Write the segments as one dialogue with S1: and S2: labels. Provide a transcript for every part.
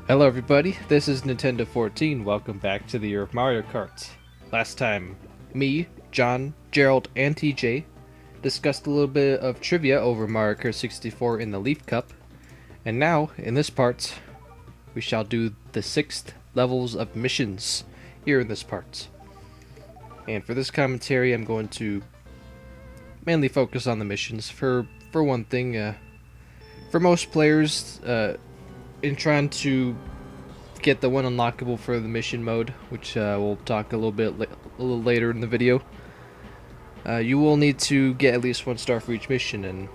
S1: Hello everybody, this is Nintendo 14. Welcome back to the year of Mario Kart. Last time, me, John, Gerald, and TJ discussed a little bit of trivia over Mario Kart 64 in the Leaf Cup. And now, in this part, we shall do the 6th levels of missions here in this part. And for this commentary, I'm going to mainly focus on the missions. For one thing, for most players, in trying to get the one unlockable for the mission mode, which we'll talk a little later in the video, you will need to get at least 1 star for each mission, and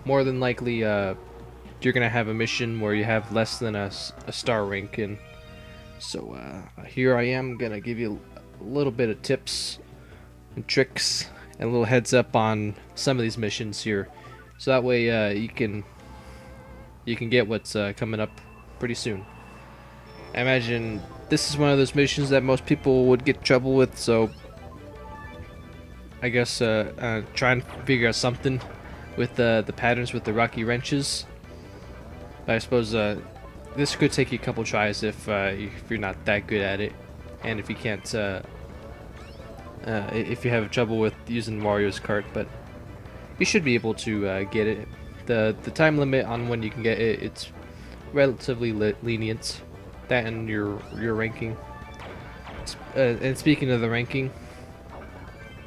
S1: more than likely you're gonna have a mission where you have less than a star rank. And so here I am gonna give you a little bit of tips and tricks and a little heads up on some of these missions here, so that way you can get what's coming up pretty soon. I imagine this is one of those missions that most people would get in trouble with, so I guess try and figure out something with the patterns with the rocky wrenches. But I suppose this could take you a couple tries if you're not that good at it, and if you can't, if you have trouble with using Mario's cart. But you should be able to get it. The time limit on when you can get it, it's relatively lenient. That and your ranking. And speaking of the ranking,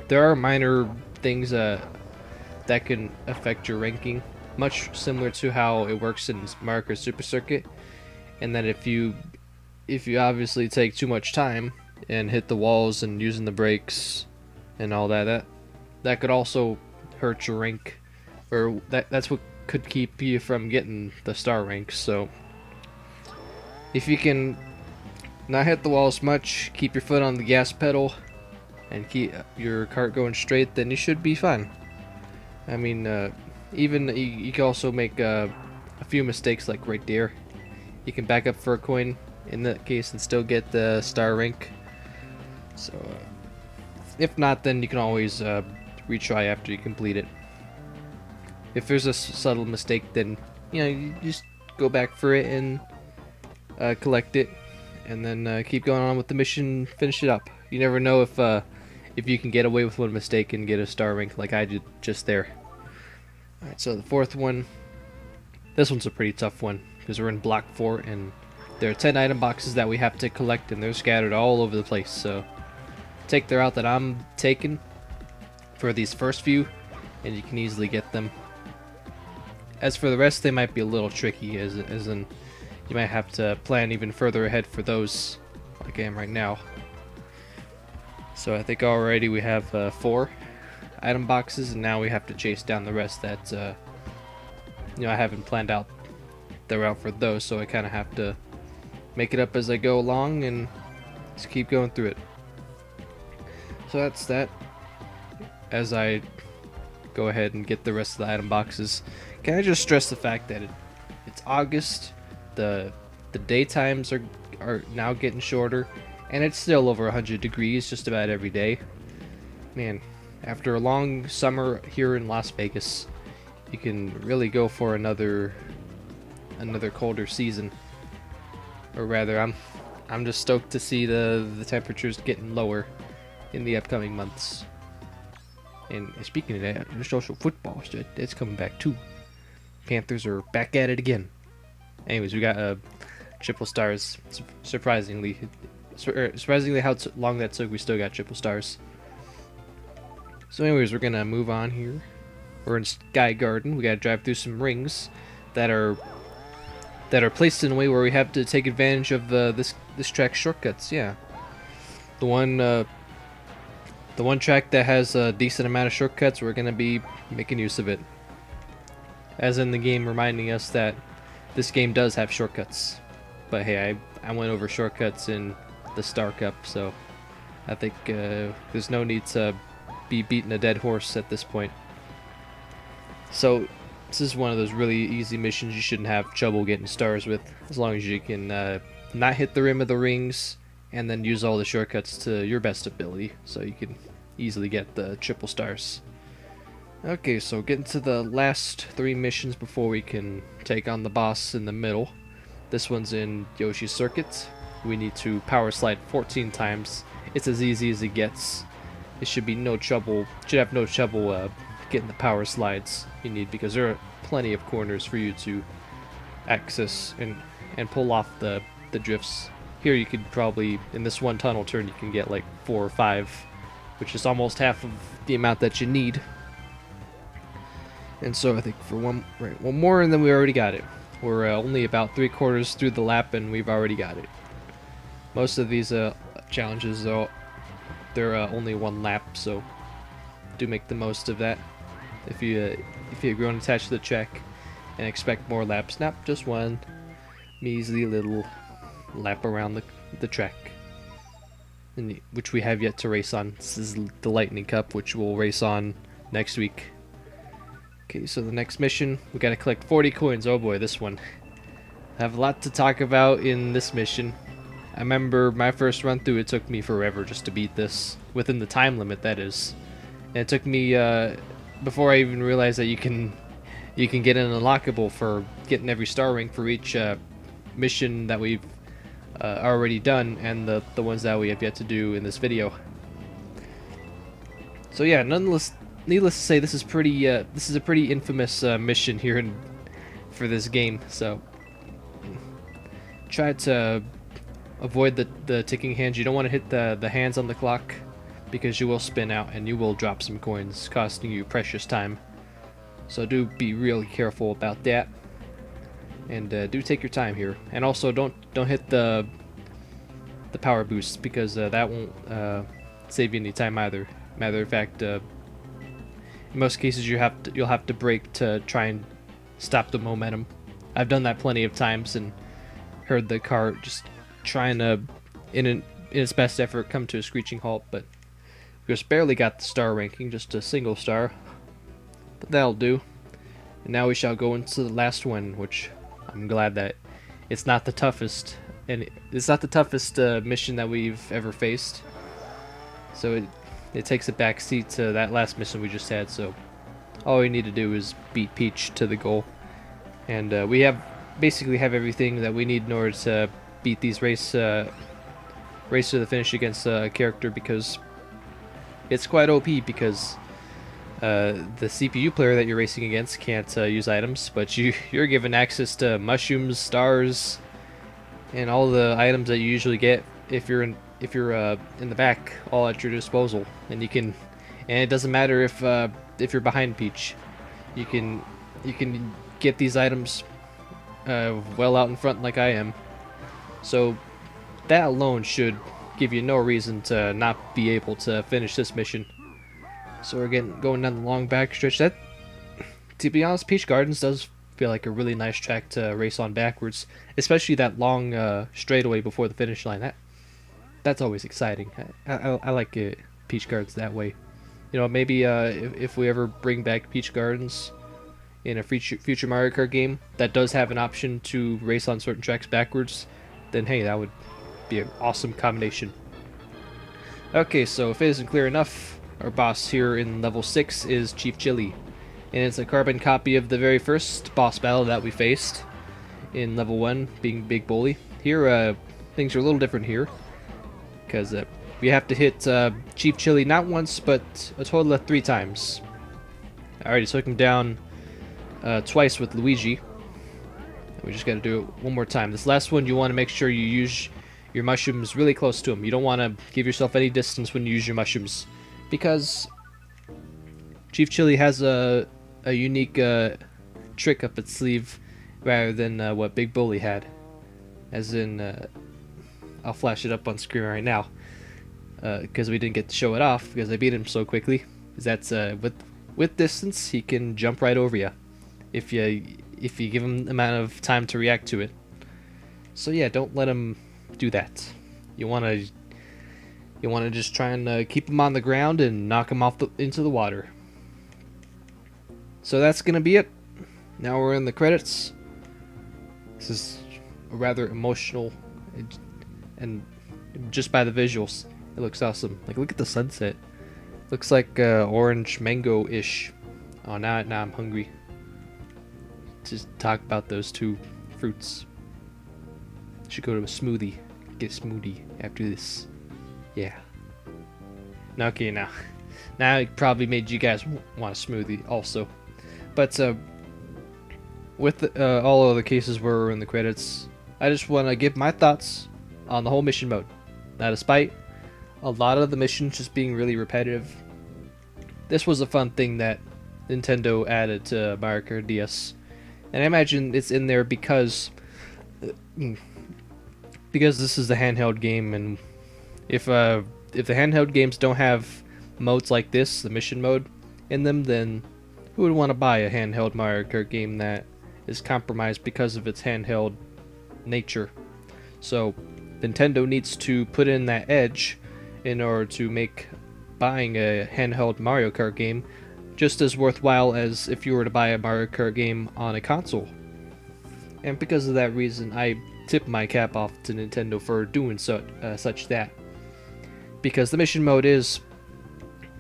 S1: there are minor things that can affect your ranking, much similar to how it works in Mario Kart Super Circuit. And that if you obviously take too much time and hit the walls and using the brakes and all that could also hurt your rank. Or that's what could keep you from getting the star rank. So if you can not hit the walls much, keep your foot on the gas pedal, and keep your cart going straight, then you should be fine. I mean, even you can also make a few mistakes, like right there. You can back up for a coin in that case and still get the star rank. So if not, then you can always retry after you complete it. If there's a subtle mistake, then you just go back for it and collect it, and then keep going on with the mission, finish it up. You never know if you can get away with one mistake and get a star rank like I did just there. Alright, so the 4th one, this one's a pretty tough one because we're in block 4 and there are 10 item boxes that we have to collect, and they're scattered all over the place. So take the route that I'm taking for these first few and you can easily get them. As for the rest, they might be a little tricky, as in you might have to plan even further ahead for those, like I am right now. So I think already we have 4 item boxes, and now we have to chase down the rest that I haven't planned out the route for those, so I kind of have to make it up as I go along and just keep going through it. So that's that. As I go ahead and get the rest of the item boxes, can I just stress the fact that it's August, the daytimes are now getting shorter, and it's still over 100 degrees just about every day. Man, after a long summer here in Las Vegas, you can really go for another colder season. Or rather, I'm just stoked to see the temperatures getting lower in the upcoming months. And speaking of that, there's also football. So it's coming back too. Panthers are back at it again. Anyways, we got triple stars. Surprisingly how long that took, we still got triple stars. So anyways, we're gonna move on here. We're in Sky Garden. We gotta drive through some rings that are placed in a way where we have to take advantage of this track's shortcuts. Yeah, the one track that has a decent amount of shortcuts, we're gonna be making use of it. As in the game reminding us that this game does have shortcuts. But hey, I went over shortcuts in the Star Cup, so I think there's no need to be beating a dead horse at this point. So this is one of those really easy missions you shouldn't have trouble getting stars with, as long as you can not hit the rim of the rings and then use all the shortcuts to your best ability, so you can easily get the triple stars. Okay, so getting to the last 3 missions before we can take on the boss in the middle. This one's in Yoshi's Circuit. We need to power slide 14 times. It's as easy as it gets. It should be no trouble. Should have no trouble getting the power slides you need, because there are plenty of corners for you to access and pull off the drifts. Here you could probably, in this one tunnel turn, you can get like 4 or 5, which is almost half of the amount that you need. And so I think for one more, and then we already got it. We're only about 3/4 through the lap, and we've already got it. Most of these challenges, though, they're only 1 lap, so do make the most of that. If you're going to attach the check and expect more laps, not just 1 measly little lap around the track, which we have yet to race on. This is the Lightning Cup, which we'll race on next week. Okay, so the next mission, we gotta collect 40 coins. Oh boy, this one. I have a lot to talk about in this mission. I remember my first run through, it took me forever just to beat this, within the time limit, that is. And it took me, before I even realized that you can get an unlockable for getting every star rank for each mission that we've already done, and the ones that we have yet to do in this video. So yeah, nonetheless, needless to say, this is a pretty infamous mission here for this game. So try to avoid the ticking hands. You don't want to hit the hands on the clock, because you will spin out and you will drop some coins, costing you precious time. So do be really careful about that, and do take your time here. And also don't hit the power boost, because that won't save you any time either. Matter of fact, in most cases you'll have to brake to try and stop the momentum. I've done that plenty of times and heard the car just trying to, in its best effort, come to a screeching halt, but we just barely got the star ranking, just a single star. But that'll do. And now we shall go into the last one, which I'm glad that it's not the toughest, and it's not the toughest mission that we've ever faced. So it takes a back seat to that last mission we just had. So all we need to do is beat Peach to the goal, and we basically have everything that we need in order to beat these race to the finish against a character, because it's quite OP, because the CPU player that you're racing against can't use items, but you're given access to mushrooms, stars, and all the items that you usually get if you're in the back, all at your disposal. And it doesn't matter if you're behind Peach, you can get these items well out in front like I am. So that alone should give you no reason to not be able to finish this mission. So we're going down the long back stretch. That, to be honest, Peach Gardens does feel like a really nice track to race on backwards, especially that long straightaway before the finish line. That's always exciting. I like Peach Gardens that way. You know, maybe if we ever bring back Peach Gardens in a future Mario Kart game that does have an option to race on certain tracks backwards, then hey, that would be an awesome combination. Okay, so if it isn't clear enough, our boss here in level 6 is Chief Chili, and it's a carbon copy of the very first boss battle that we faced in level 1, being Big Bully. Here, things are a little different here, because we have to hit Chief Chili not once, but a total of 3 times. I already took him down twice with Luigi. We just got to do it one more time. This last one, you want to make sure you use your mushrooms really close to him. You don't want to give yourself any distance when you use your mushrooms, because Chief Chili has a unique trick up its sleeve, rather than what Big Bully had. As in, I'll flash it up on screen right now, because we didn't get to show it off because I beat him so quickly. That's with distance, he can jump right over you if you give him the amount of time to react to it. So yeah, don't let him do that. You wanna just try and keep him on the ground and knock him off into the water. So that's gonna be it. Now we're in the credits. This is a rather emotional and Just by the visuals, it looks awesome. Like, look at the sunset. Looks like orange mango-ish. Oh, now I'm hungry. Just talk about those two fruits. Should go to a smoothie. Get a smoothie after this. Yeah. Okay, now it probably made you guys want a smoothie also. But with all of the cases where we're in the credits, I just want to give my thoughts on the whole mission mode. Now, despite a lot of the missions just being really repetitive, this was a fun thing that Nintendo added to Mario Kart DS. And I imagine it's in there because this is the handheld game, and if the handheld games don't have modes like this, the mission mode, in them, then who would want to buy a handheld Mario Kart game that is compromised because of its handheld nature? So Nintendo needs to put in that edge in order to make buying a handheld Mario Kart game just as worthwhile as if you were to buy a Mario Kart game on a console. And because of that reason, I tip my cap off to Nintendo for doing such that. Because the mission mode is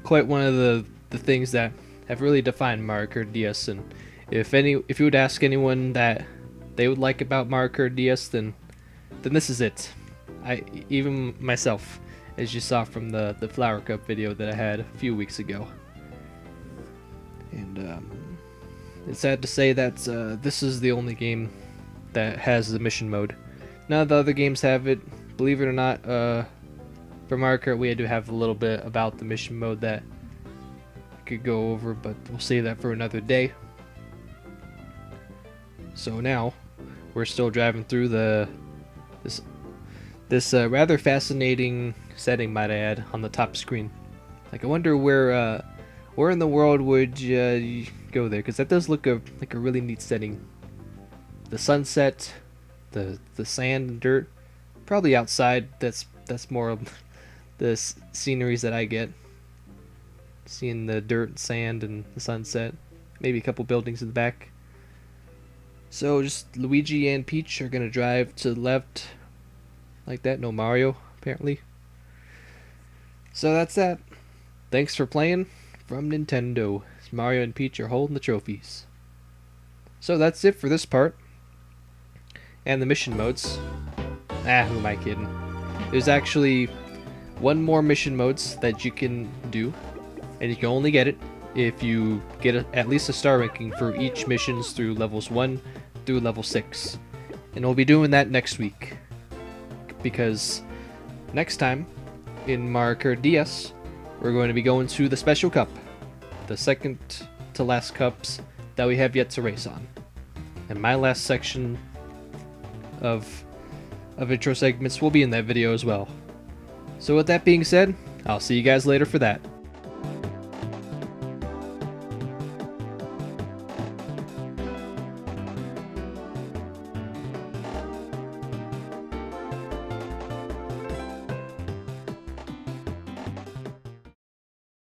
S1: quite one of the things that have really defined Mario Kart DS, and if you would ask anyone that they would like about Mario Kart DS, then this is it. Even myself, as you saw from the Flower Cup video that I had a few weeks ago. And it's sad to say that this is the only game that has the mission mode. None of the other games have it. Believe it or not, for Mario Kart we had to have a little bit about the mission mode that I could go over, but we'll save that for another day. So now we're still driving through this rather fascinating setting, might I add, on the top screen. Like, I wonder where in the world would you go there? Because that does look like a really neat setting. The sunset, the sand and dirt, probably outside. That's more of the sceneries that I get. Seeing the dirt, sand, and the sunset. Maybe a couple buildings in the back. So just Luigi and Peach are gonna drive to the left like that. No Mario, apparently. So that's that. Thanks for playing from Nintendo. Mario and Peach are holding the trophies. So that's it for this part. And the mission modes. Who am I kidding? There's actually one more mission modes that you can do, and you can only get it if you get at least a star ranking for each missions through levels 1 through level 6. And we'll be doing that next week, because next time in Mario Kart DS we're going to be going to the Special Cup, the second to last cups that we have yet to race on. And my last section of intro segments will be in that video as well. So with that being said, I'll see you guys later for that.